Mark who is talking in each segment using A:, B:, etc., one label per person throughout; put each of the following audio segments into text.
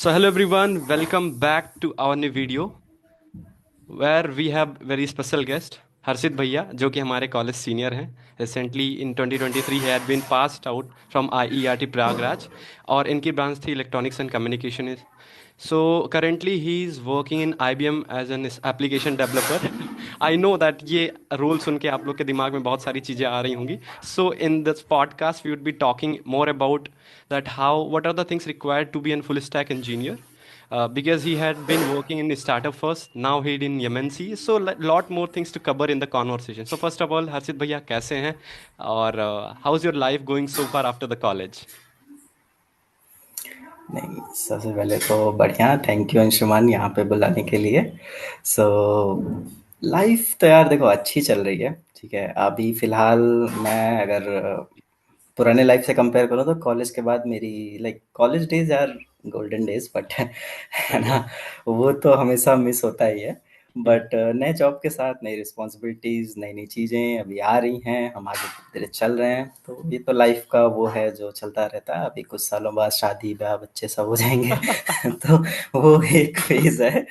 A: So hello everyone, welcome back to our new video where we have very special guest हर्षित भैया जो कि हमारे college senior हैं. Recently in 2023 he had been passed out from IERT Pragraj और इनकी branch थी electronics and communication. So currently he is working in IBM as an application developer. I know that ये role सुन के आप लोग के दिमाग में बहुत सारी चीज़ें आ रही होंगी. So in this podcast we would be talking more about that how what are the things required to be a full stack engineer. Because he had been working in the startup first, now he in MNC, so lot more things to cover in the conversation. So first of all, हर्षित भैया कैसे हैं और how's your life going so far after the college?
B: नहीं, सबसे पहले तो बढ़िया, thank you Anshuman यहाँ पे बुलाने के लिए। सो लाइफ तो यार देखो अच्छी चल रही है, ठीक है। अभी फ़िलहाल मैं अगर पुराने लाइफ से कंपेयर करूँ तो कॉलेज के बाद मेरी कॉलेज डेज़ यार गोल्डन डेज़ बट है
A: Okay.
B: ना, वो तो हमेशा मिस होता ही है।
A: Hmm.
B: बट नए जॉब के साथ नई रिस्पॉन्सिबिलिटीज़, नई-नई चीज़ें अभी आ रही हैं, हम आगे धीरे चल रहे हैं। तो ये तो लाइफ का वो है जो चलता रहता है। अभी कुछ सालों बाद शादी, ब्याह, बच्चे सब हो जाएँगे तो वो एक फ़ेज़ है,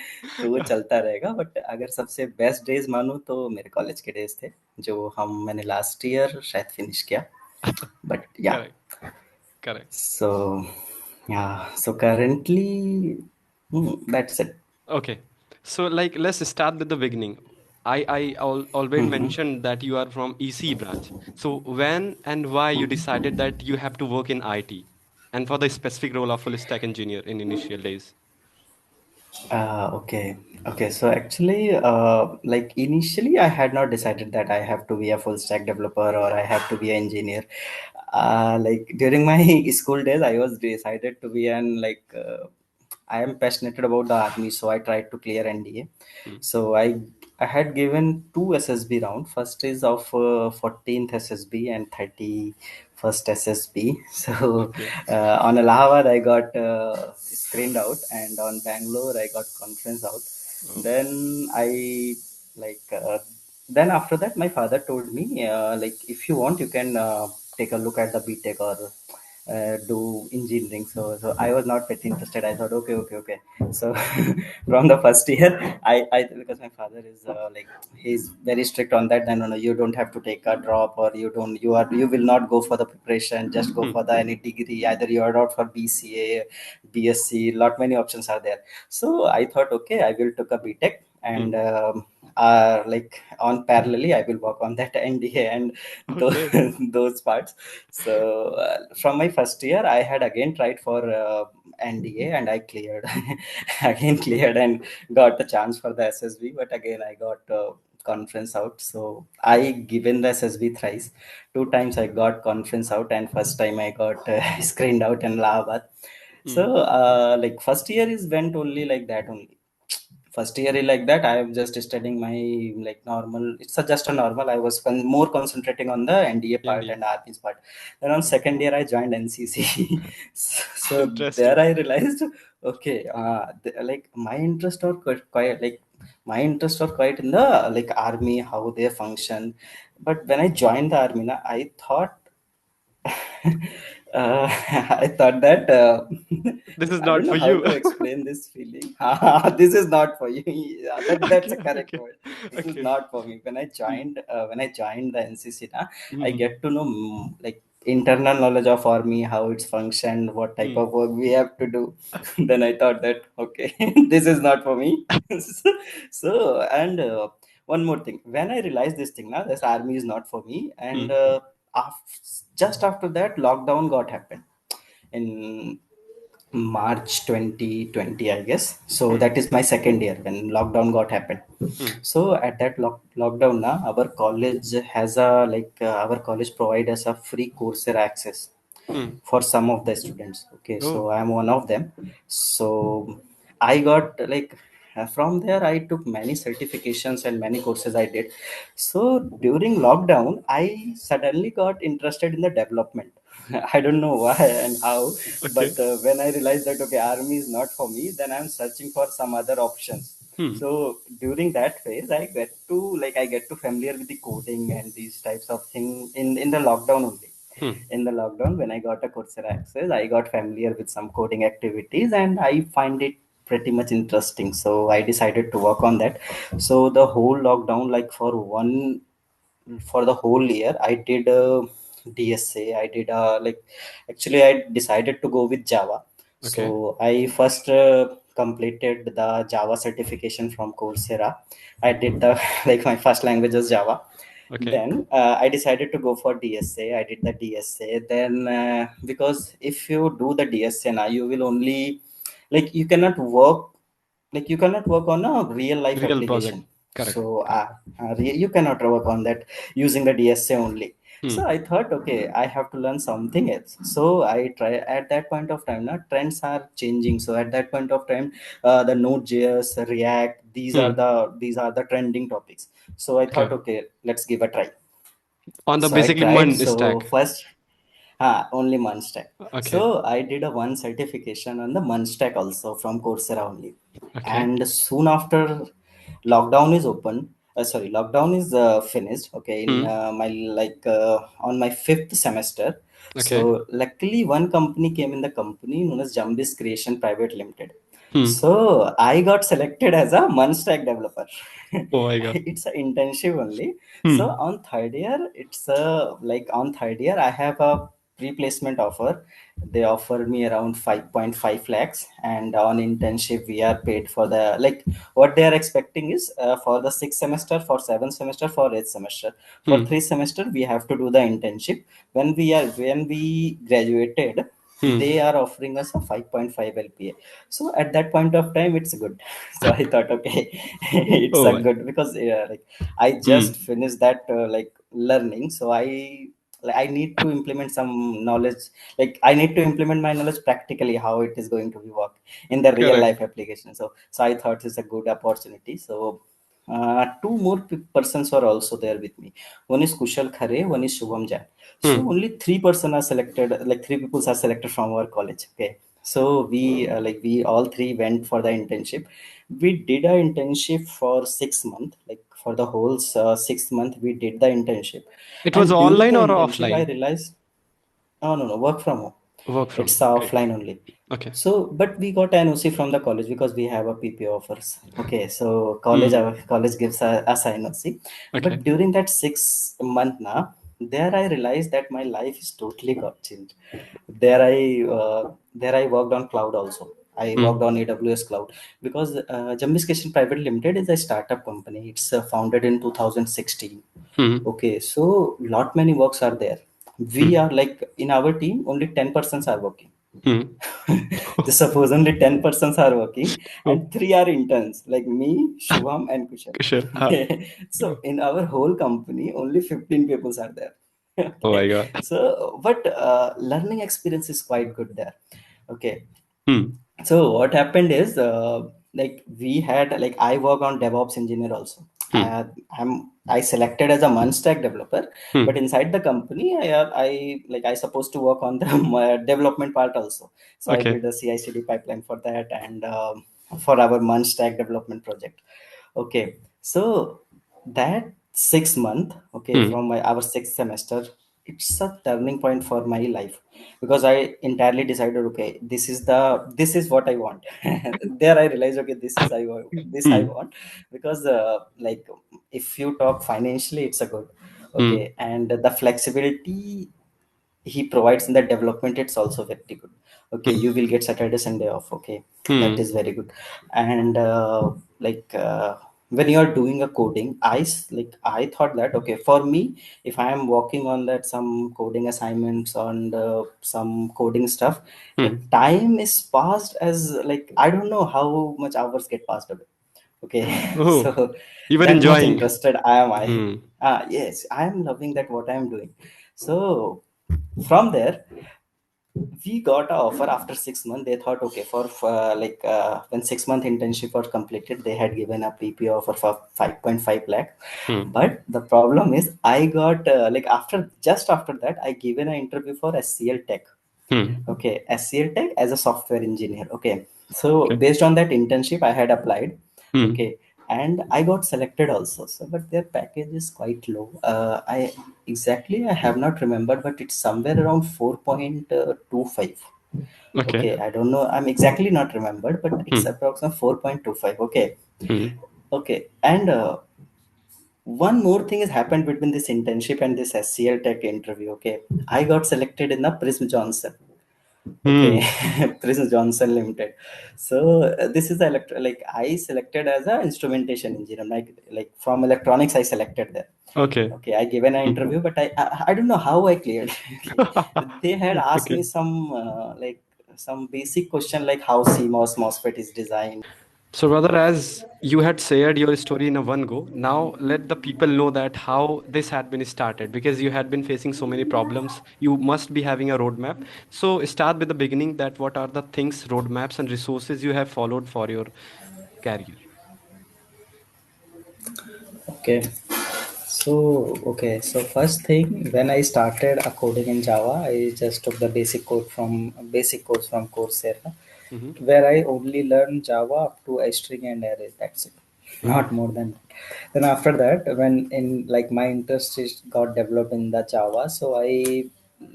B: तो वो चलता रहेगा। बट अगर सबसे बेस्ट डेज़ मानूँ तो मेरे कॉलेज के डेज़ थे, जो मैंने लास्ट ईयर शायद फिनिश किया। But yeah,
A: Correct. Correct.
B: so yeah, so currently, that's it.
A: Okay. So like let's start with the beginning. I already
B: Mhm.
A: mentioned that you are from EC branch. So when and why you decided that you have to work in IT and for the specific role of full stack engineer in initial days?
B: Okay. Okay. So actually, like initially, I had not decided that I have to be a full stack developer or I have to be an engineer. Like during my school days, I was decided to be I am passionate about the army, so I tried to clear NDA.
A: Hmm.
B: So I had given two SSB round. First is of 14th SSB and 31st SSB. So
A: Okay.
B: on Allahabad I got screened out, and on Bangalore I got conference out.
A: Oh.
B: Then I like then after that my father told me if you want you can take a look at the BTech or do engineering. So I was not very interested. I thought okay. So from the first year, I because my father is he's very strict on that. Then no, you don't have to take a drop, or you will not go for the preparation. Just go
A: Hmm.
B: for the any degree. Either you are out for BCA, BSc. Lot many options are there. So I thought okay, I will took a BTech,
A: Hmm.
B: and on parallelly I will work on that NDA and those,
A: Okay.
B: those parts. So from my first year I had again tried for NDA, and I cleared again cleared and got the chance for the SSB, but again I got conference out. So I given the SSB thrice. Two times I got conference out, and first time I got screened out in Allahabad.
A: Hmm.
B: So first year is went only like that only. First year like that I am just studying my normal. It's just a normal. I was more concentrating on the NDA part
A: India.
B: and RP's part. Then on second year I joined NCC. So there
A: Interesting.
B: I realized okay, my interest or quite my interest are quite in the army, how they function. But when I joined the army na, I thought I thought that
A: This is
B: I
A: not
B: don't
A: for
B: know how
A: you.
B: to explain this feeling. This is not for you. Yeah, that's
A: Okay.
B: a correct
A: Okay.
B: word. This is
A: Okay.
B: not for me.
A: Hmm.
B: When I joined the NCC, na, I
A: Hmm.
B: get to know internal knowledge of army, how it's functioned, what type
A: Hmm.
B: of work we have to do. Then I thought that okay, this is not for me. So and one more thing, when I realized this thing now, this army is not for me, and
A: Hmm.
B: just after that lockdown got happened in March 2020, I guess. So
A: Hmm.
B: that is my second year when lockdown got happened.
A: Hmm.
B: So at that lockdown now, our college has a our college provide us a free Coursera access
A: Hmm.
B: for some of the students. Okay,
A: Oh.
B: so I'm one of them. So I got from there I took many certifications and many courses I did. So during lockdown I suddenly got interested in the development. I don't know why and how,
A: Okay.
B: but when I realized that okay, army is not for me, then I'm searching for some other options.
A: Hmm.
B: So during that phase I get to familiar with the coding and these types of thing in the lockdown only.
A: Hmm.
B: In the lockdown, when I got a Coursera access, I got familiar with some coding activities, and I find it pretty much interesting. So I decided to work on that. So the whole lockdown, like for the whole year, I did DSA. I did like actually I decided to go with Java. So
A: Okay.
B: I first completed the Java certification from Coursera. I did the like my first language was Java.
A: Okay.
B: Then I decided to go for DSA. I did the DSA. Then because if you do the DSA now, you will only like you cannot work on a real life
A: Real project.
B: application.
A: Correct.
B: So
A: Correct.
B: you cannot work on that using the DSA only.
A: Hmm.
B: So I thought, okay, I have to learn something else. So I try at that point of time. Now trends are changing. So at that point of time, the Node.js, React,
A: Hmm.
B: these are the trending topics. So I thought,
A: Okay.
B: okay, let's give a try.
A: On the
B: So I
A: basically
B: tried.
A: Mun
B: So
A: stack.
B: first, only Munstack.
A: Okay.
B: So I did a one certification on the Munstack also from Coursera only.
A: Okay.
B: And soon after lockdown is open, lockdown is finished. Okay, in
A: Hmm.
B: my on my fifth semester.
A: Okay.
B: So luckily one company came in the company known as Jumbis Creation Private Limited.
A: Hmm.
B: So I got selected as a Munstack developer.
A: Oh my God.
B: It's an internship only. So
A: Hmm.
B: on third year, it's like on third year, I have a pre-placement offer. They offer me around 5.5 lakhs, and on internship we are paid for the like what they are expecting is for the sixth semester, for seventh semester, for eighth semester, for
A: Hmm.
B: three semester we have to do the internship. When we graduated,
A: Hmm.
B: they are offering us a 5.5 LPA. So at that point of time, it's good. So I thought, okay, it's
A: Oh
B: a
A: my.
B: good because like I just
A: Hmm.
B: finished that like learning. So I need to implement some knowledge. Like I need to implement my knowledge practically how it is going to be work in the real
A: Correct.
B: life application. So I thought it's a good opportunity. So two more persons were also there with me. One is Kushal Khare, one is Shubham Jain. So
A: Hmm.
B: only three-person are selected, like three people are selected from our college. Okay. So we all three went for the internship. We did a internship for 6 months. Like for the whole 6 month, we did the internship.
A: It was
B: And during
A: online
B: the
A: or
B: internship, I
A: offline?
B: realized, oh no, work from home.
A: Work from
B: It's
A: home. Great.
B: offline only.
A: Okay.
B: So, but we got NOC from the college because we have a PPO offers. Okay, so
A: Hmm.
B: our college gives us NOC.
A: Okay.
B: But during that 6 month now, there I realized that my life is totally got changed. There I worked on cloud also. I
A: Hmm.
B: worked on AWS cloud because Jumbis Kitchen Private Limited is a startup company. It's founded in 2016.
A: Hmm.
B: Okay, so lot many works are there. We
A: Hmm.
B: are like in our team only 10% are working.
A: Hmm.
B: Just suppose only 10% are working
A: Oh,
B: and three are interns like me, Shubham, and Kushal.
A: sure. Huh.
B: Okay. So in our whole company, only 15 people are there.
A: Oh my
B: Okay.
A: God.
B: So, but learning experience is quite good there. Okay.
A: Hmm.
B: So what happened is like we had like I work on DevOps engineer also.
A: Hmm.
B: I selected as a Munstack developer, but
A: Hmm.
B: inside the company I supposed to work on the development part also. So I
A: Okay.
B: did a CI/CD pipeline for that and for our Munstack development project. Okay, so that 6 month, okay,
A: Hmm.
B: from our sixth semester, it's a turning point for my life because I entirely decided, okay, this is what I want. There I realized, okay, this I
A: Hmm.
B: want because like if you talk financially, it's a good,
A: Hmm.
B: okay, and the flexibility he provides in the development it's also very good. Okay,
A: Hmm.
B: you will get Saturday Sunday off. Okay, that
A: Hmm.
B: is very good. And when you are doing a coding, I thought that okay, for me, if I am working on that some coding assignments on some coding stuff, the
A: Hmm.
B: time is passed as like I don't know how much hours get passed away. Okay.
A: Oh,
B: So
A: you were
B: that much
A: enjoying.
B: interested I
A: Hmm.
B: yes, I am loving that what I am doing. So from there we got an offer after 6 months. They thought okay, for when 6 month internship was completed, they had given a PPO offer for 5.5 lakh.
A: Hmm.
B: But the problem is I got like after just after that I given an interview for SCL Tech.
A: Hmm.
B: Okay, SCL Tech as a software engineer. Okay, so
A: Okay.
B: based on that internship, I had applied.
A: Hmm.
B: Okay, and I got selected also. So, but their package is quite low. I have not remembered, but it's somewhere around 4.25.
A: Okay.
B: Okay, I don't know. I'm exactly not remembered, but it's
A: Hmm.
B: approximately 4.25. Okay,
A: Hmm.
B: okay, and one more thing has happened between this internship and this SCL Tech interview. Okay, I got selected in the Prism Johnson. Okay,
A: Hmm.
B: Prism Johnson Limited. So this is the like I selected as a instrumentation engineer. Like from electronics, I selected there.
A: Okay.
B: Okay, I given an
A: Hmm.
B: interview, but I don't know how I cleared. Okay, they had asked
A: Okay.
B: me some like some basic question like how CMOS MOSFET is designed.
A: So, rather, as you had shared your story in a one go, now let the people know that how this had been started because you had been facing so many problems. You must be having a roadmap. So, start with the beginning that what are the things, roadmaps, and resources you have followed for your career.
B: Okay, so first thing when I started a coding in Java, I just took the basic course from Coursera,
A: Mm-hmm.
B: where I only learned Java up to a string and array. That's it,
A: Mm-hmm.
B: not more than that. Then after that, when in like my interest is got developed in the Java, so I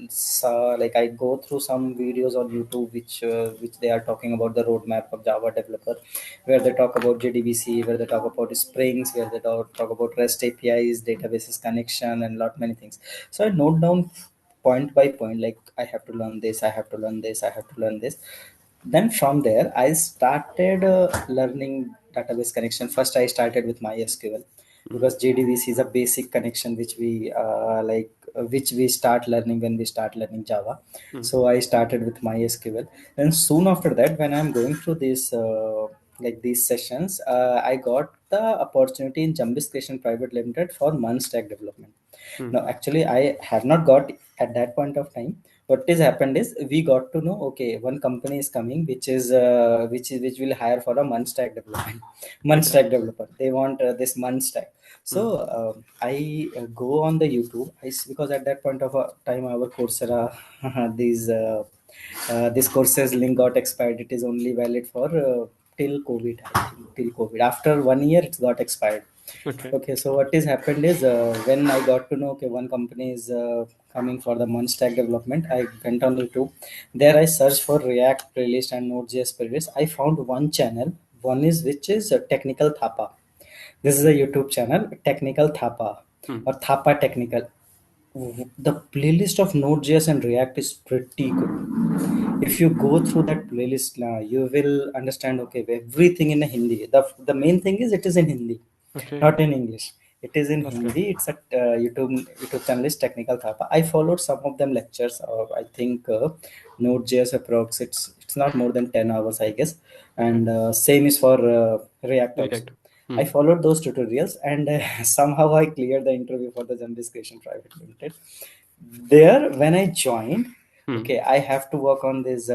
B: saw like I go through some videos on YouTube which they are talking about the roadmap of Java developer, where they talk about JDBC, where they talk about Springs, where they talk about REST APIs, databases connection, and lot many things. So I note down point by point, like I have to learn this, I have to learn this, I have to learn this. Then from there I started learning database connection. First I started with MySQL,
A: Mm-hmm.
B: because JDBC is a basic connection which we which we start learning when we start learning Java. So I started with MySQL. Then soon after that, when I'm going through this like these sessions, I got the opportunity in Jumbis Creation Private Limited for month stack development.
A: Mm-hmm.
B: No, actually, I have not got at that point of time. What is happened is we got to know, okay, one company is coming, which will hire for a month stack development, month
A: Okay.
B: stack developer. They want this month stack. So
A: Mm-hmm.
B: I go on the YouTube. Because at that point of time, our Coursera, these this courses link got expired. It is only valid for till COVID. I think till COVID. After 1 year, it's got expired.
A: Okay.
B: Okay, so what is happened is when I got to know, okay, one company is coming for the month stack development, I went on YouTube. There I searched for React playlist and Node.js playlist. I found one channel. One is which is Technical Thapa. This is a YouTube channel, Technical Thapa
A: Mm-hmm.
B: or Thapa Technical. The playlist of Node.js and React is pretty good. If you go through that playlist now, you will understand, okay, everything in Hindi. The main thing is it is in Hindi,
A: Okay.
B: not in English. It is in
A: That's great.
B: Hindi. It's a YouTube channel is Technical Thapa. I followed some of them lectures. I think Node.js approx. It's not more than 10 hours, I guess.
A: Okay.
B: And same is for React also.
A: Direct.
B: I
A: Mm-hmm.
B: followed those tutorials, and somehow I cleared the interview for the Jumbis Creation Private Limited. There, when I joined,
A: Mm-hmm.
B: okay, I have to work on this.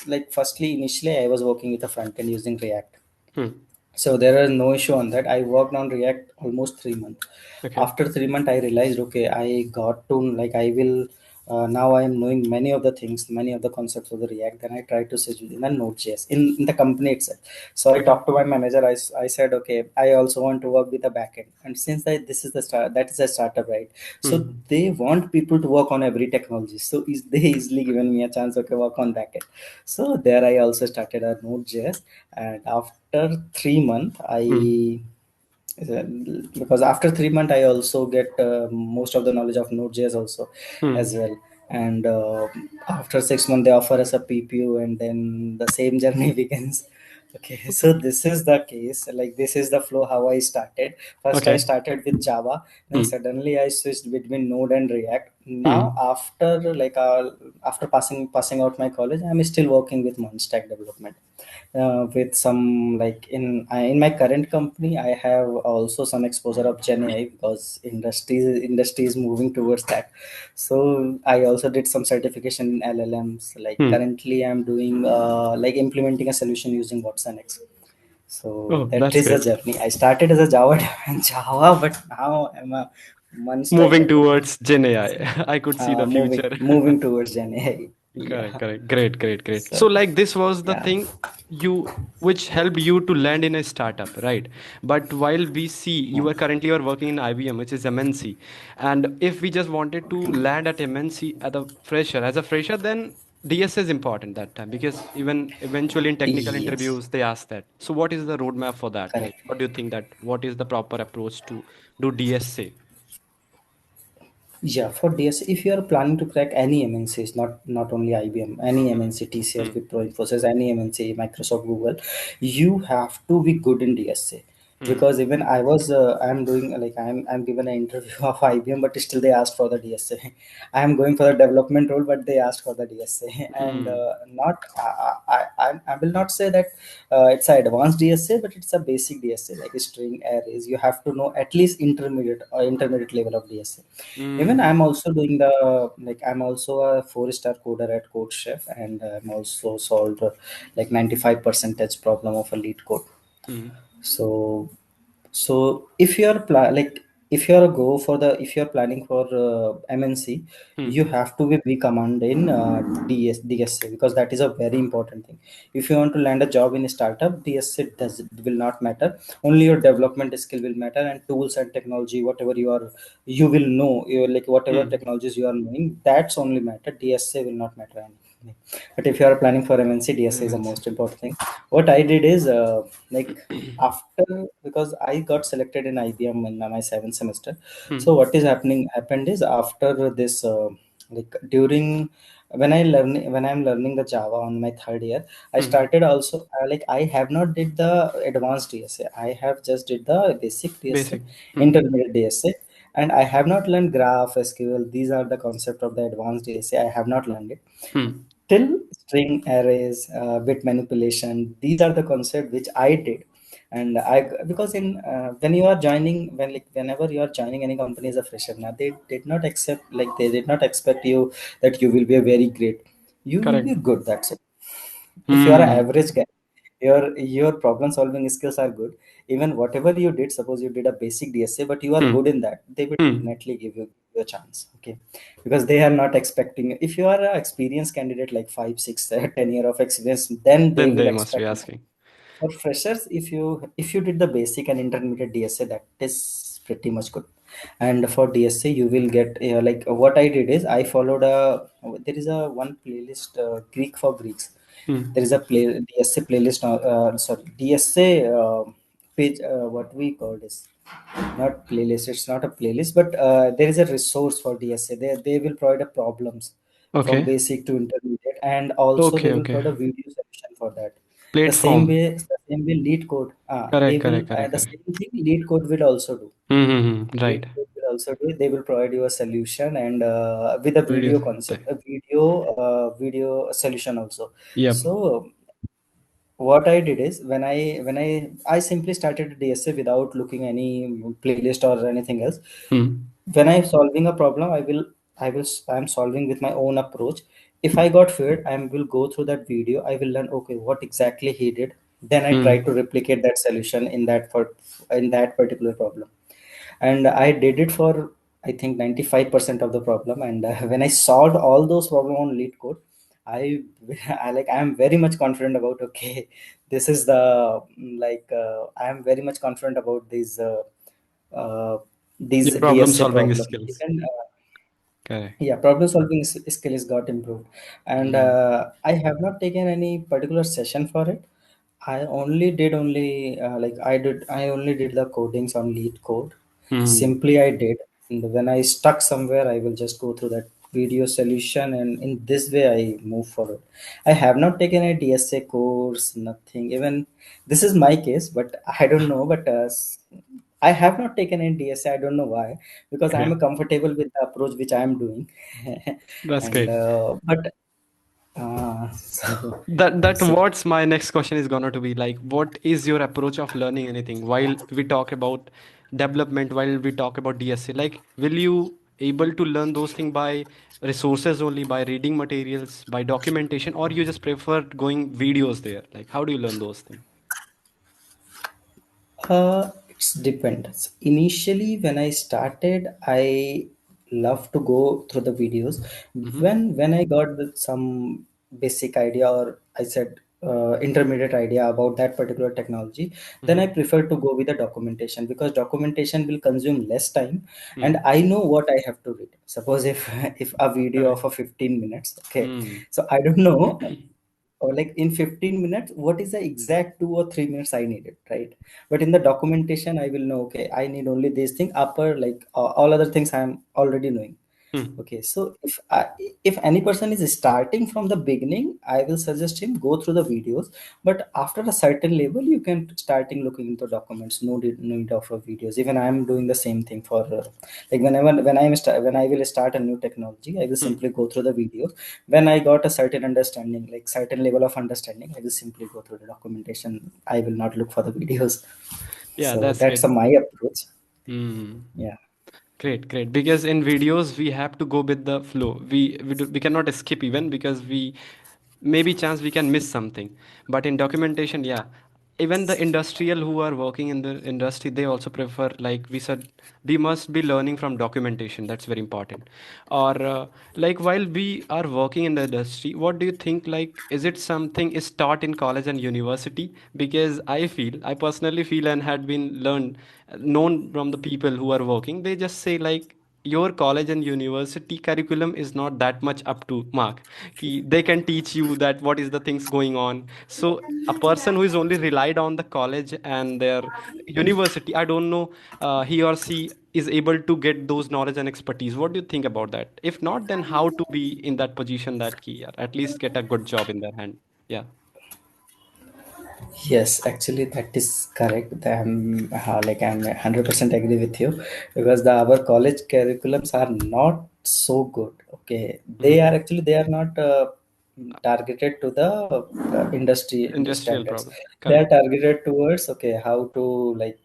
B: Like firstly, initially, I was working with a front end using React,
A: Mm-hmm.
B: so there is no issue on that. I worked on React almost 3 months.
A: Okay.
B: After 3 months, I realized, okay, I got to like I will now I am knowing many of the things, many of the concepts of the React. Then I try to switch within the Node.js in the company itself. So I
A: Okay.
B: talked to my manager. I said, okay, I also want to work with the backend. And since this is the start, that is a startup, right? So
A: Mm-hmm.
B: they want people to work on every technology. So they easily given me a chance, okay, work on backend. So there I also started a Node.js, and after 3 months,
A: Mm-hmm.
B: I because after 3 months I also get most of the knowledge of Node.js also as
A: Mm-hmm.
B: well. And after 6 months they offer us a PPU, and then the same journey begins. Okay, so this is the case, like this is the flow how I started. First I
A: Okay.
B: started with Java, then
A: Mm-hmm.
B: suddenly I switched between Node and React. Now
A: Mm-hmm.
B: after passing out my college, I'm still working with Mon stack development with some like in my current company. I have also some exposure of Gen AI because industry is moving towards that. So I also did some certification in LLMs. Like
A: Mm-hmm.
B: currently I'm doing like implementing a solution using Watson X. So
A: Oh,
B: that
A: that's
B: is the
A: great.
B: journey. I started as a Java Java, but now I'm a one stack
A: Moving
B: developer.
A: towards Gen AI. I could see the
B: Moving
A: future.
B: moving towards Gen AI.
A: Correct,
B: Yeah.
A: correct. Great, great, great. So,
B: So
A: like, this was the
B: yeah.
A: thing. you which helped you to land in a startup, right? But while we see you are currently are working in IBM, which is MNC, and if we just wanted to land at MNC at a fresher as a fresher, then DS is important that time, because even eventually in technical
B: Yes,
A: interviews they ask that. So what is the roadmap for that? Like,
B: correct.
A: what do you think that what is the proper approach to do DSA?
B: Yeah, for DS, if you are planning to crack any MNCs, not only IBM, any MNC, TCS,
A: Hmm.
B: Wipro, Infosys, any MNC, Microsoft, Google, you have to be good in DSA.
A: Hmm.
B: Because even I'm doing like I'm given an interview of IBM, but still they asked for the DSA. I'm going for the development role, but they asked for the DSA, and
A: Hmm.
B: not I will not say that it's an advanced DSA, but it's a basic DSA like string arrays. You have to know at least intermediate or intermediate level of DSA. Even
A: Hmm.
B: I'm also doing the like I'm also a four-star coder at Code Chef, and I'm also solved like 95 percentage problem of a lead code.
A: Hmm.
B: So if you are like if you are a go for the if you are planning for MNC,
A: Hmm.
B: you have to be command in DSA, because that is a very important thing. If you want to land a job in a startup, DSA will not matter. Only your development skill will matter, and tools and technology, whatever you will know, you like whatever
A: Hmm.
B: technologies you are knowing, that's only matter. DSA will not matter anything. But if you are planning for MNC, DSA is the
A: MNC.
B: most important thing. What I did is like after, because I got selected in IBM in my seventh semester.
A: Hmm.
B: So what is happened is after this like during when I'm learning the Java on my third year, I
A: Hmm.
B: started also like I have not did the advanced DSA. I have just did the basic DSA,
A: Basic. Hmm.
B: intermediate DSA, and I have not learned graph SQL. These are the concept of the advanced DSA. I have not learned it
A: Hmm.
B: till string arrays, bit manipulation. These are the concept which I did. And I, because in when you are joining, whenever you are joining any company as a fresher, now they did not accept, like they did not expect you that you will be a very great. You will
A: Correct.
B: be good, that's it. If you are an
A: Hmm.
B: average guy, your problem solving skills are good. Even whatever you did, suppose you did a basic DSA, but you are
A: Hmm.
B: good in that, they will
A: Hmm.
B: definitely give you a chance. Okay, because they are not expecting, if you are an experienced candidate like 5 6 10 year of experience, then they
A: Then
B: will
A: they must be
B: expect more.
A: asking.
B: For freshers, if you did the basic and intermediate DSA, that is pretty much good. And for DSA, you will get like what I did is I followed a, there is a one playlist, Greek for Greeks.
A: Hmm.
B: There is a DSA playlist, sorry, DSA page, what we call this, not playlist, it's not a playlist, but there is a resource for DSA. They will provide a problems from
A: Okay.
B: basic to intermediate, and also they
A: Okay.
B: will
A: Okay.
B: provide a video solution for that.
A: Platform.
B: The same way lead code, they
A: Correct.
B: will,
A: Correct. Correct.
B: the
A: Correct.
B: same thing lead code will also do.
A: Hmm. Hmm. Hmm.
B: Lead
A: Right.
B: code will also do. They will provide you a solution, and with a
A: Video.
B: video concept, a video solution also.
A: Yep.
B: So what I did is when I simply started DSA without looking any playlist or anything else.
A: Hmm.
B: When I'm solving a problem, I'm solving with my own approach. If I got failed, I will go through that video. I will learn, okay, what exactly he did. Then I try
A: Hmm.
B: to replicate that solution in that particular problem. And I did it for, I think, 95% of the problem. And when I solved all those problems on lead code, I I'm very much confident about, okay, this is the I am very much confident about uh, these
A: Your problem
B: DSA
A: solving
B: problem.
A: skills.
B: Even
A: Correct.
B: yeah, problem solving skill is got improved. And
A: Hmm.
B: I have not taken any particular session for it. I only did the codings on lead code.
A: Hmm.
B: Simply I did, and when I stuck somewhere, I will just go through that video solution, and in this way I move forward. I have not taken a DSA course, nothing. Even this is my case, but I don't know. But I have not taken any DSA. I don't know why, because
A: Okay.
B: I'm comfortable with the approach which I am doing.
A: That's
B: And
A: great.
B: but so
A: That
B: so
A: what's my next question is gonna to be like, what is your approach of learning anything while we talk about development, while we talk about DSA? Like, will you able to learn those things by resources only, by reading materials, by documentation, or you just prefer going videos there? Like, how do you learn those things?
B: It's depends. Initially, when I started, I love to go through the videos.
A: Mm-hmm.
B: When I got some basic idea, or I said, intermediate idea about that particular technology, then I
A: Mm-hmm.
B: prefer to go with the documentation, because documentation will consume less time and
A: Mm.
B: I know what I have to read. Suppose if if a video
A: Correct.
B: of a 15 minutes, okay,
A: Mm.
B: so I don't know, or like in 15 minutes what is the exact 2 or 3 minutes I needed, right? But in the documentation I will know, okay, I need only this thing, upper like all other things I'm already knowing.
A: Mm.
B: Okay, so if any person is starting from the beginning, I will suggest him go through the videos. But after a certain level, you can starting looking into documents. No need of videos. Even I am doing the same thing for like whenever when I will start a new technology, I will
A: Mm.
B: simply go through the videos. When I got a certain understanding, like certain level of understanding, I will simply go through the documentation. I will not look for the videos.
A: Yeah,
B: So
A: that's
B: that's
A: good.
B: my approach.
A: Mm.
B: Yeah.
A: Great, great. Because in videos we have to go with the flow. We cannot skip even because we maybe chance we can miss something. But in documentation, yeah, even the industrial who are working in the industry, they also prefer, like we said, we must be learning from documentation. That's very important. Or like while we are working in the industry, what do you think? Like, is it something is taught in college and university? Because I personally feel and had been learned known from the people who are working, they just say like your college and university curriculum is not that much up to mark. They can teach you that what is the things going on. So a person who is only relied on the college and their university, I don't know, he or she is able to get those knowledge and expertise. What do you think about that? If not, then how to be in that position that he at least get a good job in their hand? Yeah.
B: Yes, actually, that is correct. Like I'm 100% agree with you, because the our college curriculums are not so good. Okay,
A: Hmm.
B: they are not targeted to the industry
A: Industrial
B: standards.
A: problem.
B: They are
A: Correct.
B: targeted towards, okay, how to like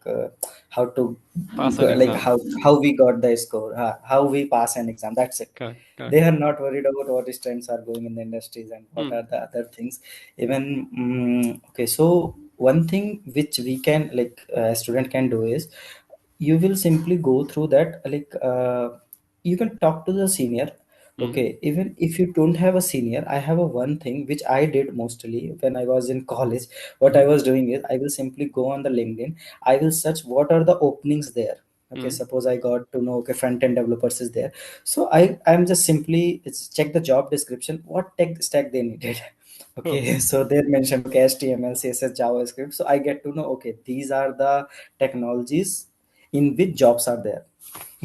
B: how to
A: Pass
B: go,
A: an
B: like
A: exam.
B: how we got the score, how we pass an exam. That's it.
A: Correct.
B: They
A: Correct.
B: are not worried about what trends are going in the industries and what
A: Hmm.
B: are the other things. Even okay, so one thing which we can like a student can do is, you will simply go through that, like you can talk to the senior.
A: Hmm.
B: Okay, even if you don't have a senior, I have a one thing which I did mostly when I was in college. What I
A: Hmm.
B: was doing is, I will simply go on the LinkedIn. I will search what are the openings there. Okay,
A: Hmm.
B: suppose I got to know, okay, front end developers is there. So I'm just simply, it's check the job description, what tech stack they needed.
A: Oh,
B: Okay, so they mentioned, okay, HTML, CSS, JavaScript. So I get to know, okay, these are the technologies in which jobs are there.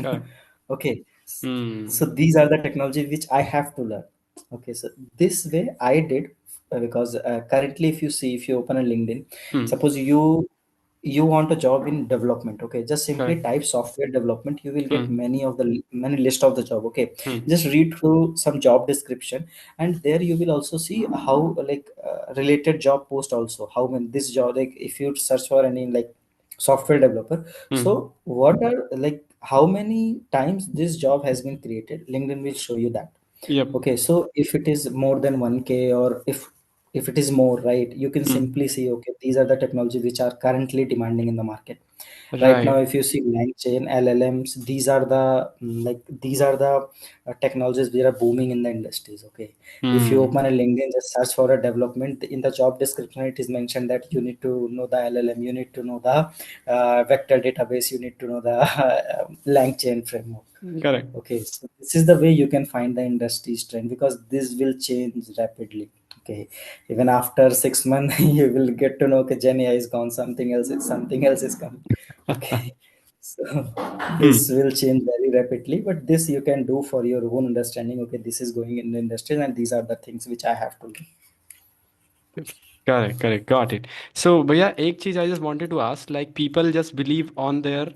A: correct.
B: Okay,
A: Hmm.
B: so these are the technology which I have to learn. Okay, so this way I did, because currently, if you see, if you open a LinkedIn,
A: Hmm.
B: suppose you want a job in development, okay, just simply
A: Correct.
B: type software development, you will get
A: Hmm.
B: many list of the job. Okay,
A: Hmm.
B: just read through some job description, and there you will also see how like related job post also, how many this job, like if you search for any like software developer,
A: Hmm.
B: so what are like how many times this job has been created, LinkedIn will show you that.
A: Yep.
B: Okay, so if it is more than 1K, or if it is more, right, you can
A: Hmm.
B: simply see, okay, these are the technology which are currently demanding in the market. Right now,
A: Right.
B: if you see LangChain, LLMs, these are the like these are the technologies that are booming in the industries. Okay, if you
A: Hmm.
B: open a LinkedIn, just search for a development, in the job description it is mentioned that you need to know the LLM, you need to know the vector database, you need to know the LangChain framework.
A: Correct.
B: Okay, so this is the way you can find the industry's trend, because this will change rapidly. Okay, even after 6 months, you will get to know, okay, Gen AI is gone, something else is coming. Okay, so this
A: Hmm.
B: will change very rapidly, but this you can do for your own understanding. Okay, this is going in the industry, and these are the things which I have to do.
A: Correct, correct. Got it. So, भैया एक चीज I just wanted to ask, like people just believe on their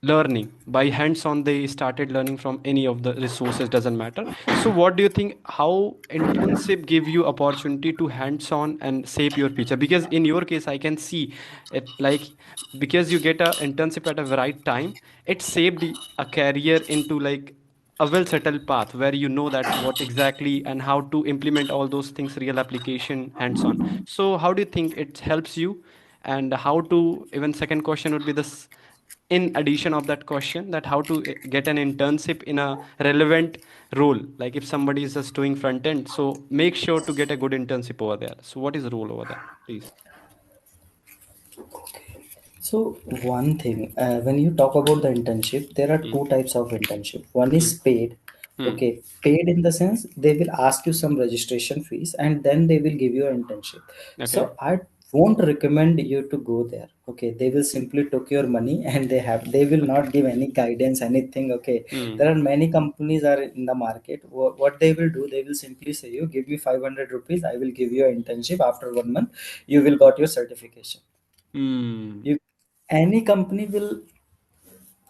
A: learning by hands on, they started learning from any of the resources, doesn't matter. So what do you think, how internship give you opportunity to hands on and shape your future? Because in your case I can see it, like because you get a internship at a right time, it shaped a career into like a well settled path where you know that what exactly and how to implement all those things, real application, hands on. So how do you think it helps you, and how to, even second question would be this, in addition of that question, that how to get an internship in a relevant role. Like if somebody is just doing front end, so make sure to get a good internship over there. So what is the rule over there, please?
B: So one thing, when you talk about the internship, there are
A: Hmm.
B: two types of internship. One
A: Hmm.
B: is paid.
A: Hmm.
B: Okay, paid in the sense they will ask you some registration fees and then they will give you an internship.
A: Okay.
B: So I won't recommend you to go there. Okay, they will simply took your money and they will not give any guidance, anything. Okay,
A: Hmm.
B: there are many companies are in the market. What they will do, they will simply say you give me 500 rupees, I will give you an internship. After 1 month, you will got your certification.
A: Hmm.
B: You any company will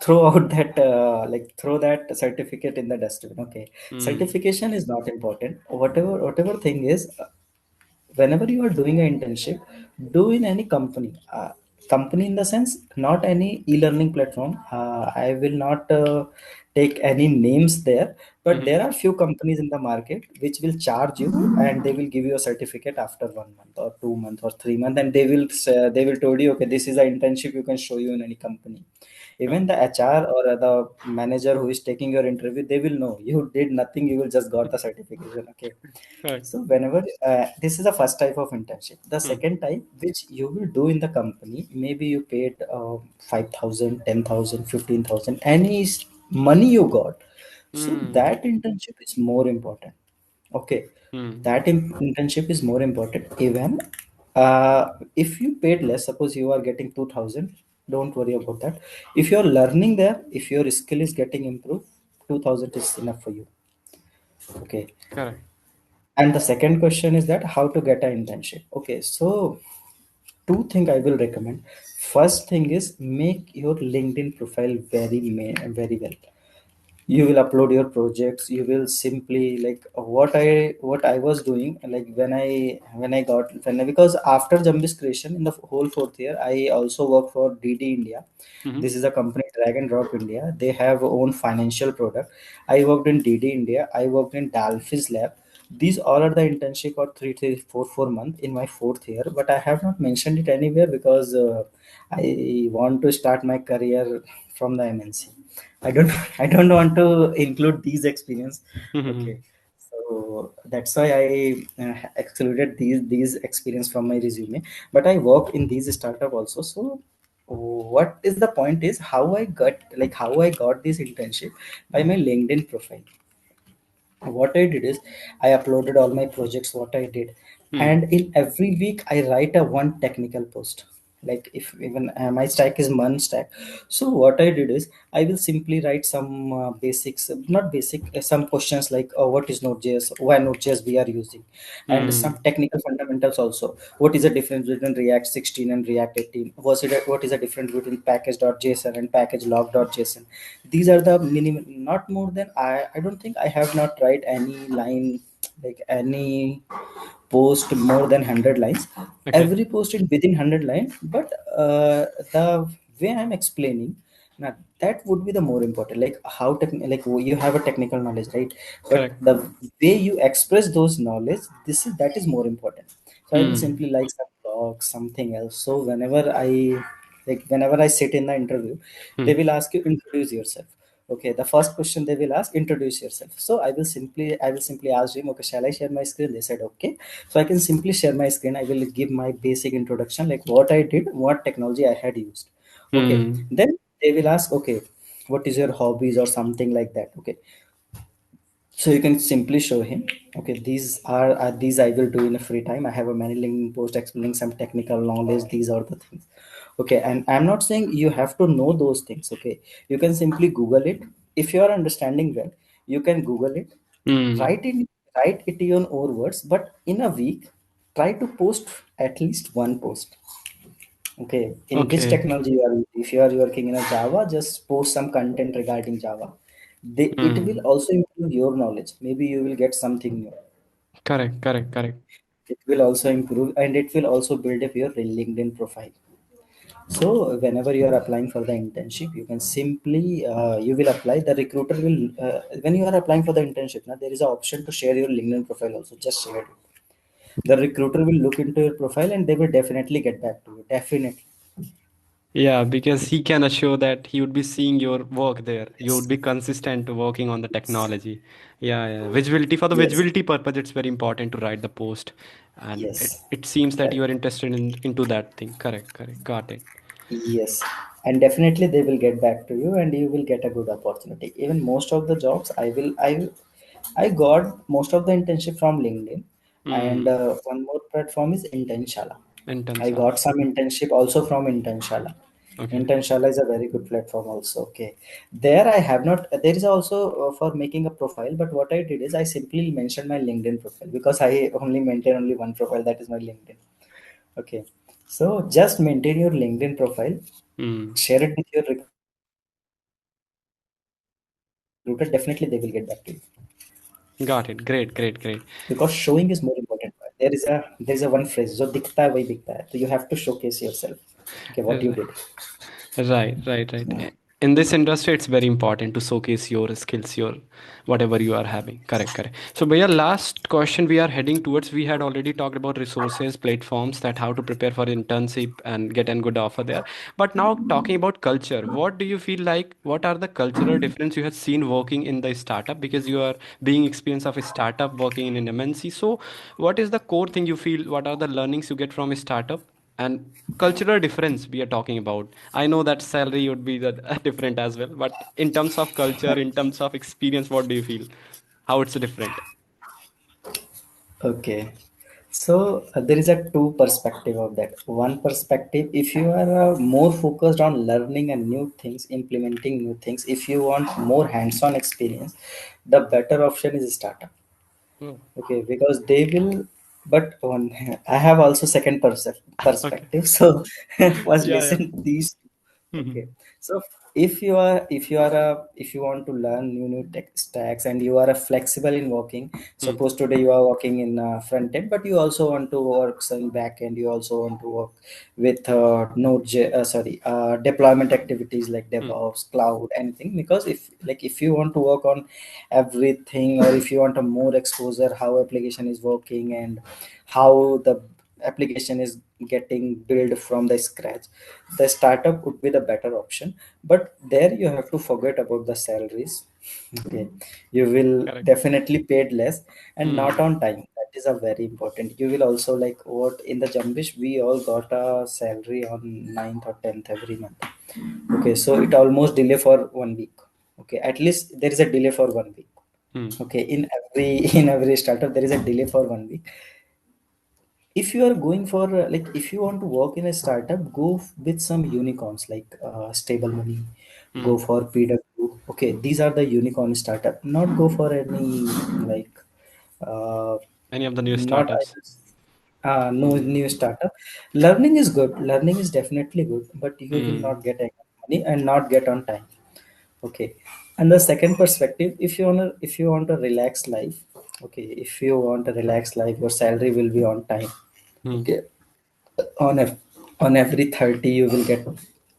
B: throw out that throw that certificate in the dustbin. Okay,
A: Hmm.
B: certification is not important. Whatever thing is, whenever you are doing an internship, do in any company, company in the sense not any e-learning platform. I will not take any names there, but
A: Hmm.
B: there are few companies in the market which will charge you and they will give you a certificate after 1 month or 2 months or 3 months, and they will told you, okay, this is an internship you can show you in any company. Even
A: Correct.
B: the HR or the manager who is taking your interview, they will know you did nothing, you will just got the certification. Okay,
A: Correct.
B: so whenever this is the first type of internship. The
A: Hmm.
B: second type, which you will do in the company, maybe you paid 5,000, any money you got. So
A: Hmm.
B: that internship is more important. Okay,
A: Hmm.
B: that internship is more important. Even if you paid less, suppose you are getting 2,000, don't worry about that. If you are learning there, if your skill is getting improved, 2,000 is enough for you. Okay,
A: Correct.
B: and the second question is that how to get an internship. Okay, so two things I will recommend. First thing is make your LinkedIn profile very well. You will upload your projects. You will simply like what I was doing, like when I got when because after Jumbis creation in the whole fourth year, I also work for DD India.
A: Hmm.
B: This is a company, Drag and Drop India. They have own financial product. I worked in DD India. I worked in Dalfis Lab. These all are the internship or 3, 4 months in my fourth year, but I have not mentioned it anywhere because I want to start my career from the MNC. I don't I don't want to include these experience.
A: Hmm.
B: Okay, so that's why I excluded these experience from my resume. But I work in these startup also. So what is the point is how I got this internship by my LinkedIn profile. What I did is I uploaded all my projects, what I did,
A: Hmm.
B: and in every week I write a one technical post. Like if even my stack is one stack, so what I did is I will simply write some basics, not basic, some questions like what is Node.js, why Node.js we are using, and some
A: Hmm.
B: technical fundamentals also. What is the difference between React 16 and React 18? What is the difference between package.json and package.log.json? These are the minimum, not more than I don't think I have not write any line, like any post more than 100 lines.
A: Okay.
B: Every post is within 100 lines, but the way I'm explaining now, that would be the more important, like you have a technical knowledge, right? But
A: Correct.
B: the way you express those knowledge, this is that is more important. So I will
A: Hmm.
B: simply like some blog, something else. So whenever I sit in the interview,
A: Hmm.
B: they will ask you introduce yourself. Okay, the first question they will ask, introduce yourself. So I will simply ask him, okay, shall I share my screen? They said okay. So I can simply share my screen. I will give my basic introduction, like what I did, what technology I had used. Okay,
A: Hmm.
B: then they will ask, okay, what is your hobbies or something like that. Okay, so you can simply show him, okay, these I will do in a free time. I have a many LinkedIn post explaining some technical knowledge. These are the things. Okay, and I'm not saying you have to know those things. Okay, you can simply Google it. If you are understanding well, you can Google it,
A: Hmm.
B: write it write it in your own words, but in a week try to post at least one post. Okay, in which
A: Okay.
B: technology you are, if you are working in a Java, just post some content regarding Java. It will
A: Hmm.
B: also improve your knowledge. Maybe you will get something new.
A: Correct. Correct. Correct.
B: It will also improve and it will also build up your LinkedIn profile. So whenever you are applying for the internship, you can simply you will apply. The recruiter will when you are applying for the internship, now there is an option to share your LinkedIn profile also. Just share it. The recruiter will look into your profile and they will definitely get back to you. Definitely.
A: Yeah, because he can assure that he would be seeing your work there. You would
B: Yes,
A: be consistent working on the technology. Yeah, yeah. Visibility, for the
B: yes,
A: visibility purpose, it's very important to write the post. And it,
B: yes,
A: it seems that you are
B: correct.
A: interested in into that thing. Correct, correct. Got it.
B: Yes, and definitely they will get back to you, and you will get a good opportunity. Even most of the jobs, I got most of the internship from LinkedIn, and
A: Hmm.
B: one more platform is Internshala. I
A: Intense.
B: got some internship also from Internshala.
A: Okay.
B: Internshala is a very good platform also. Okay, there I have not. There is also for making a profile, but what I did is I simply mentioned my LinkedIn profile because I only maintain only one profile, that is my LinkedIn. Okay, so just maintain your LinkedIn profile,
A: Hmm.
B: share it with your recruiter, definitely they will get back to you.
A: Got it. Great, great, great.
B: Because showing is more important. There is a one phrase, जो दिखता है वही बिकता है. So you have to showcase yourself. Okay, what you
A: Right.
B: did.
A: Right, right, right. In this industry, it's very important to showcase your skills, your whatever you are having. Correct, correct. So, Bhaiya, last question we are heading towards. We had already talked about resources, platforms, that how to prepare for internship and get a good offer there. But now talking about culture, what do you feel like? What are the cultural difference you have seen working in the startup? Because you are being experience of a startup working in an MNC. So, what is the core thing you feel? What are the learnings you get from a startup? And cultural difference we are talking about. I know that salary would be the different as well, but in terms of culture, in terms of experience, what do you feel, how it's different?
B: Okay. So there is a two perspective of that. One perspective, if you are more focused on learning and new things, implementing new things, if you want more hands-on experience, the better option is startup.
A: Oh,
B: Okay, because they will. But on, I have also second
A: okay.
B: perspective. So first
A: Yeah, yeah.
B: listen these.
A: Mhm.
B: Okay, so if you want to learn new tech stacks and you are a flexible in working,
A: Hmm.
B: suppose today you are working in front end, but you also want to work some back end, you also want to work with deployment activities like
A: Hmm.
B: DevOps, cloud, anything. Because if you want to work on everything, or if you want a more exposure how application is working and how the application is getting built from the scratch, the startup would be the better option. But there you have to forget about the salaries. Okay, you will
A: Correct.
B: definitely paid less and not
A: Hmm.
B: on time. That is a very important. You will also, like what in the Jumbish, we all got a salary on 9th or 10th every month. Okay, so it almost delay for 1 week. Okay, at least there is a delay for 1 week.
A: Hmm.
B: Okay, in every in every startup there is a delay for 1 week. If you are going for if you want to work in a startup, go with some unicorns like stable money, go
A: Hmm.
B: for PW. Okay, these are the unicorn startup, not go for any like uh,
A: Any of the new
B: not
A: startups?
B: no
A: Hmm.
B: new startup. Learning is good, learning is definitely good, but you will
A: Hmm.
B: not get enough money and not get on time. Okay, and the second perspective, if you want a relaxed life, okay, if you want a relaxed life, your salary will be on time.
A: Hmm.
B: Okay, on on every 30 you will get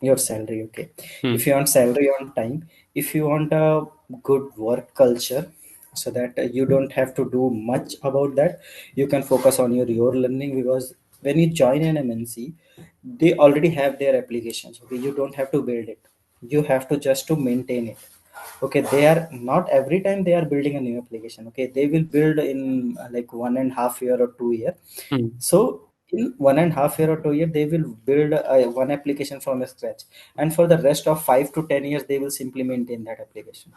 B: your salary. Okay,
A: Hmm.
B: if you want salary on time, if you want a good work culture, so that you don't have to do much about that, you can focus on your learning. Because when you join an MNC, they already have their applications. Okay, you don't have to build it, you have to just to maintain it. Okay, they are not every time they are building a new application. Okay, they will build in like 1.5 year or 2 year.
A: Hmm.
B: So in 1.5 year or 2 year, they will build one application from scratch, and for the rest of 5 to 10 years, they will simply maintain that application.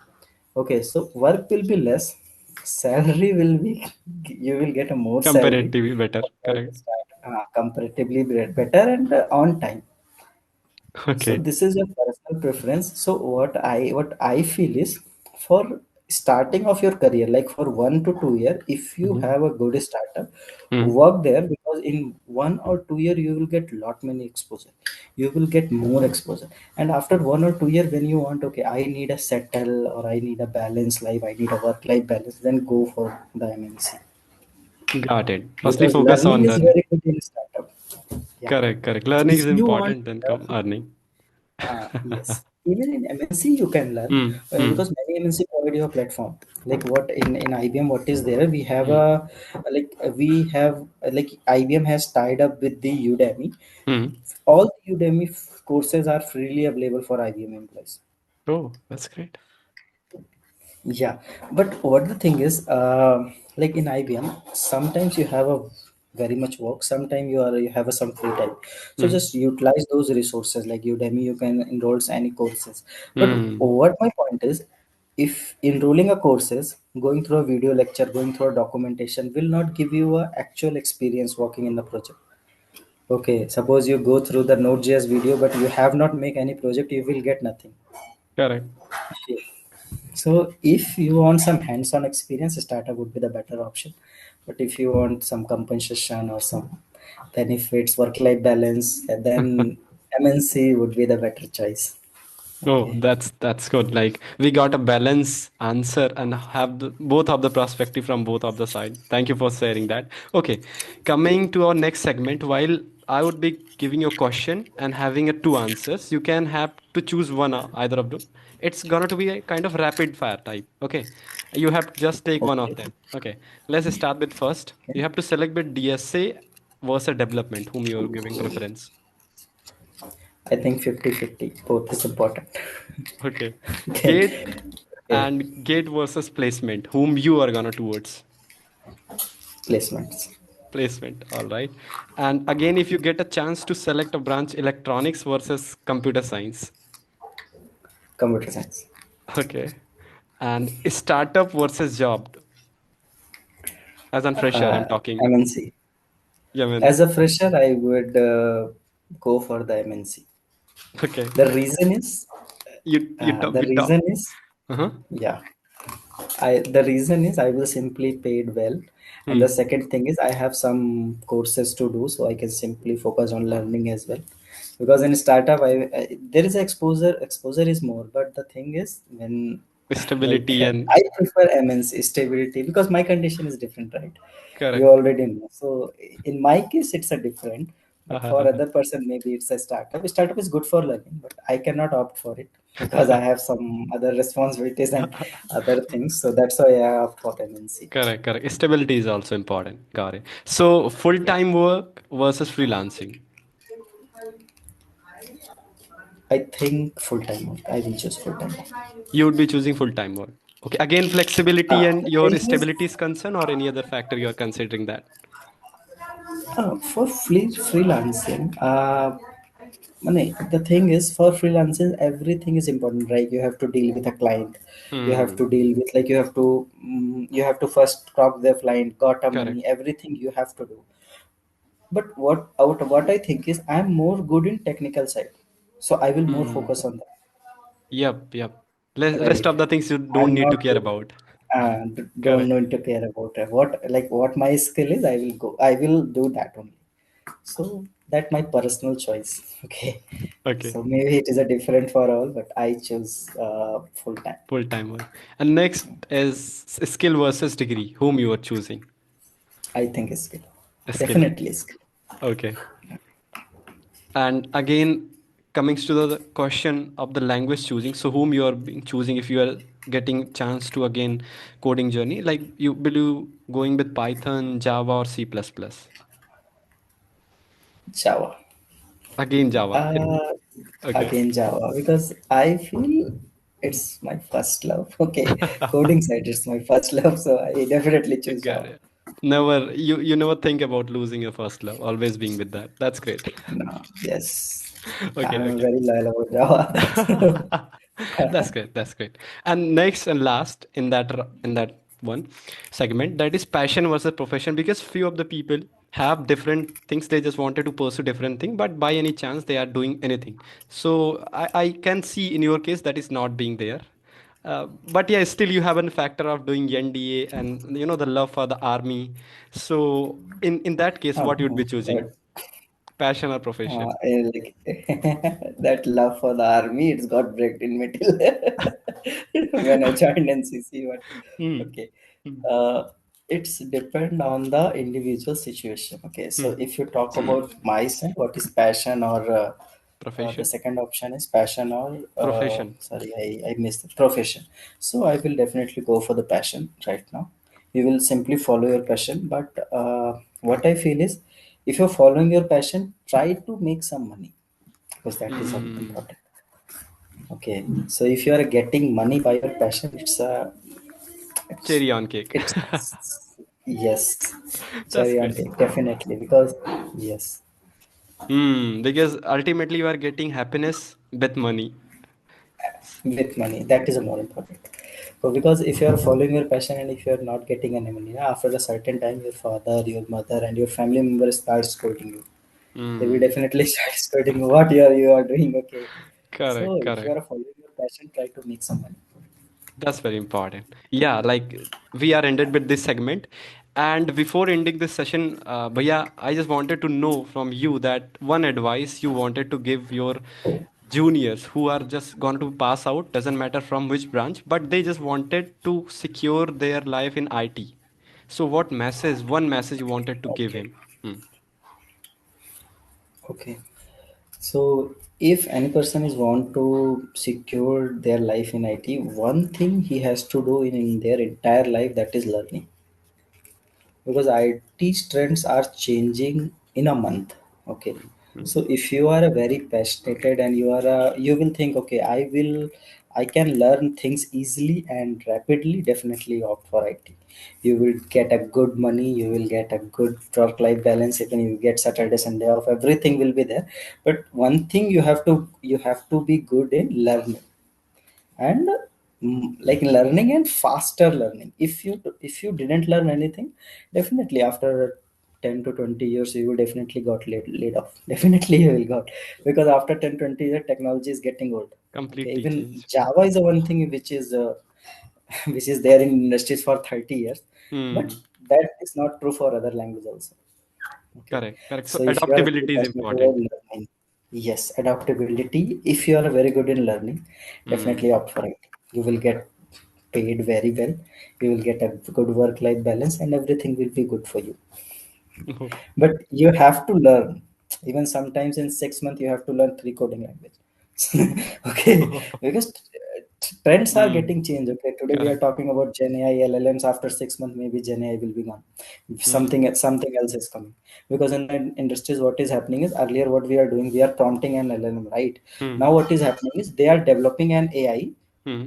B: Okay, so work will be less, salary will be, you will get a more salary
A: Comparatively better.
B: compared to
A: Correct.
B: comparatively better and on time. So
A: Okay.
B: this is your personal preference. So what I feel is, for starting of your career, like for 1 to 2 year, if you
A: Hmm.
B: have a good startup,
A: Hmm.
B: work there. Because in 1 or 2 year you will get lot many exposure, you will get more exposure. And after 1 or 2 year, when you want, okay, I need a settle, or I need a balanced life, I need a work life balance, then go for the MNC.
A: Got it. Firstly,
B: Because
A: focus
B: learning
A: on
B: is
A: learning.
B: very good in startup. Yeah.
A: Correct, correct.
B: So
A: Learning
B: if
A: is
B: you want
A: important than come earning.
B: yes. even in MNC you can learn,
A: Hmm. Hmm.
B: because many MNC provide you a platform. Like what in IBM, what is there? We have
A: Hmm.
B: a we have like IBM has tied up with the Udemy.
A: Hmm.
B: All the Udemy courses are freely available for IBM employees.
A: Oh, that's great.
B: Yeah, but what the thing is, like in IBM, sometimes you have a very much work. Sometimes you have a some free time. So
A: Hmm.
B: just utilize those resources. Like Udemy, you can enroll any courses. But
A: Hmm.
B: what my point is, if enrolling a courses, going through a video lecture, going through a documentation will not give you a actual experience working in the project. Okay, suppose you go through the Node.js video, but you have not make any project, you will get nothing.
A: Correct.
B: So if you want some hands-on experience, startup would be the better option. But if you want some compensation or some benefits, work-life balance, then MNC would be the better choice.
A: Oh,
B: Okay.
A: that's good. Like we got a balance answer and have both of the perspective from both of the side. Thank you for sharing that. Okay, coming to our next segment. While I would be giving you a question and having a two answers, you can have to choose one either of them. It's gonna to be a kind of rapid fire type. Okay, you have to just take one of
B: Okay.
A: them. Okay, let's start with first.
B: Okay.
A: You have to select with DSA versus development, whom you are giving preference.
B: I think 50-50. Both is important.
A: Okay.
B: Okay.
A: Gate
B: Okay.
A: and gate versus placement, whom you are gonna towards
B: Placements.
A: placement. All right. And again, if you get a chance to select a branch, electronics versus computer science.
B: Computer science.
A: Okay. And startup versus job. As a fresher, I'm talking.
B: MNC.
A: Yeah,
B: As
A: man.
B: a fresher, I would go for the MNC.
A: Okay.
B: The reason is,
A: You talk.
B: the
A: You
B: reason
A: talk.
B: is,
A: Uh-huh.
B: yeah. The reason is I will simply paid well, and the
A: Hmm.
B: second thing is I have some courses to do, so I can simply focus on learning as well. Because in startup, there is exposure. Exposure is more, but the thing is when like
A: Stability and
B: I prefer MNC stability because my condition is different, right? You
A: correct.
B: already know. So in my case, it's a different. But for other person, maybe it's a startup. Startup is good for learning, but I cannot opt for it because I have some other responsibilities and other things. So that's why I opt for MNC.
A: Correct, correct. Stability is also important. Got it. So full-time work versus freelancing.
B: I think full time work. I will choose full time.
A: You would be choosing full-time work. Okay. Again, flexibility and
B: The
A: your
B: thing is,
A: stability is concern or any other factor you are considering that.
B: for freelancing, the thing is for freelancing, everything is important, right? You have to deal with a client. You have
A: Hmm.
B: to deal with like you have to first talk the client, got a
A: Correct.
B: money, everything you have to do. But what I think is I'm more good in technical side, so I will more
A: Hmm.
B: focus on that.
A: Yep. Yep. Rest
B: Right.
A: of the things you don't
B: I'm
A: need
B: not
A: to care
B: good.
A: about.
B: Don't
A: Correct.
B: need to care about it. What my skill is. I will go. I will do that only. So that my personal choice. Okay.
A: Okay.
B: So maybe it is a different for all, but I choose full time.
A: Full-time work. And next is skill versus degree. Whom you are choosing?
B: I think is skill.
A: A skill.
B: Definitely skill.
A: Okay. And again, coming to the question of the language choosing, so whom you are being choosing if you are getting chance to again coding journey, like you will you going with Python, Java, or C++?
B: Java.
A: Again, Java.
B: Uh,
A: Okay.
B: Again Java because I feel it's my first love. Okay, coding side is my first love, so I definitely choose
A: Got
B: Java.
A: it. Never you never think about losing your first love. Always being with that. That's great.
B: No, yes,
A: Okay,
B: I'm
A: okay.
B: very loyal about Java. So,
A: That's great. That's great. And next and last in that one segment, that is passion versus profession, because few of the people have different things. They just wanted to pursue different thing, but by any chance they are doing anything. So I can see in your case that is not being there. But yeah, still you have a factor of doing NDA and the love for the army. So in that case, what you'd be choosing,
B: but
A: passion or profession?
B: like that love for the army, it's got break in middle when I joined NCC. But
A: Hmm.
B: okay,
A: Hmm.
B: it's depend on the individual situation. Okay, so
A: Hmm.
B: if you talk about my side, what is passion or The
A: Profession.
B: second option is passion or
A: Profession.
B: sorry, I missed the profession. So I will definitely go for the passion right now. You will simply follow your passion, but what I feel is, if you're following your passion, try to make some money, because that is
A: Hmm.
B: important. Okay, so if you are getting money by your passion, it's
A: Cherry on cake.
B: it's yes,
A: That's
B: cherry on
A: great.
B: cake, definitely, because yes,
A: Because ultimately you are getting happiness with money.
B: with money, that is a more important. So because if you are following your passion and if you are not getting any money, after a certain time, your father, your mother, and your family members start scolding you. They will
A: Hmm.
B: definitely start scolding you. What you are doing? Okay. So
A: Correct,
B: if you
A: correct.
B: are following your passion, try to make some money.
A: That's very important. Yeah, like we are ended with this segment. And before ending this session, Bhaiya, I just wanted to know from you that one advice you wanted to give your juniors who are just going to pass out, doesn't matter from which branch, but they just wanted to secure their life in IT. So, what message, one message you wanted to give
B: Okay.
A: him? Hmm.
B: Okay. So if any person is want to secure their life in IT, one thing he has to do in their entire life, that is learning, because IT trends are changing in a month. Okay,
A: Hmm.
B: so if you are a very passionate and you will think, okay, I can learn things easily and rapidly. Definitely opt for IT. You will get a good money. You will get a good work-life balance. Even you get Saturday, Sunday off, everything will be there. But one thing you have to be good in learning, and like learning and faster learning. If you didn't learn anything, definitely after 10 to 20 years you will definitely got laid off. Definitely you will got, because after 10-20 years technology is getting old. Okay,
A: Completely
B: even
A: change.
B: Java is the one thing which is which is there in industries for 30 years, but
A: Hmm.
B: that is not true for other language also. Okay,
A: Correct, correct. So,
B: so if you are very
A: adaptability is
B: passionate about
A: important.
B: learning, yes, adaptability. If you are very good in learning,
A: Hmm.
B: definitely opt for it. You will get paid very well. You will get a good work-life balance, and everything will be good for you. But you have to learn. Even sometimes in 6 months, you have to learn three coding language. Okay, because trends are
A: Hmm.
B: getting changed. Okay, today we are
A: Correct.
B: talking about Gen AI, LLMs. After 6 months, maybe Gen AI will be gone.
A: Hmm.
B: Something else is coming. Because in the industries, what is happening is, earlier what we are doing, we are prompting an LLM, right? Now
A: Hmm.
B: what is happening is they are developing an AI
A: Hmm.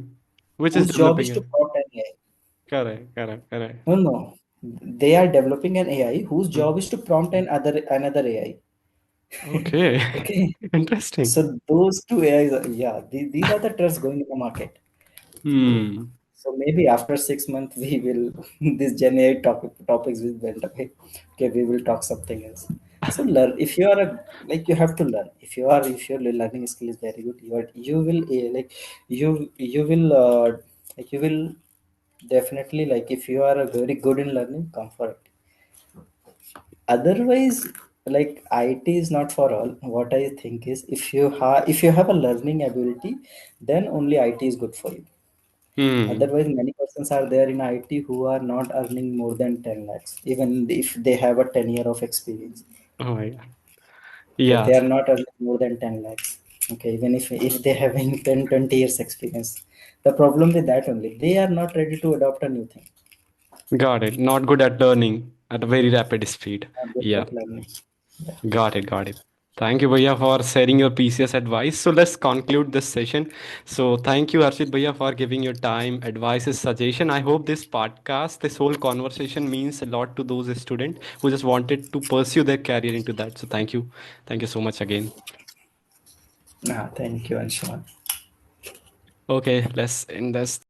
A: Which is
B: whose job is
A: developing
B: to
A: it.
B: prompt an AI.
A: Correct, correct, correct.
B: No, no. They are developing an AI whose
A: Hmm.
B: job is to prompt another AI.
A: Okay.
B: Okay.
A: Interesting.
B: So those two AIs, yeah, these are the trends going in the market. Okay.
A: Hmm.
B: So maybe after 6 months we will this Gen AI topics will went away. Okay, we will talk something else. So learn, if you are you have to learn. If your learning skill is very good, you will you will you will definitely, if you are very good in learning, come for it. Otherwise, IT is not for all. What I think is, if you have a learning ability, then only IT is good for you.
A: Hmm.
B: Otherwise, many persons are there in IT who are not earning more than 10 lakhs, even if they have a 10 year of experience.
A: Oh my God.
B: Okay, they
A: Yes.
B: are not earning more than 10 lakhs. Okay, even if they having 10-20 years experience, the problem with that only, they are not ready to adopt a new thing.
A: Got it. Not good at learning at a very rapid speed.
B: Not good
A: Yeah.
B: at learning. Yeah.
A: Got it. Got it. Thank you, Bhaiya, for sharing your PCS advice. So let's conclude this session. So thank you, Harshit Bhaiya, for giving your time, advices, suggestion. I hope this podcast, this whole conversation means a lot to those students who just wanted to pursue their career into that. So thank you. Thank you so much again.
B: Thank you, Anshuman.
A: Okay, let's end this.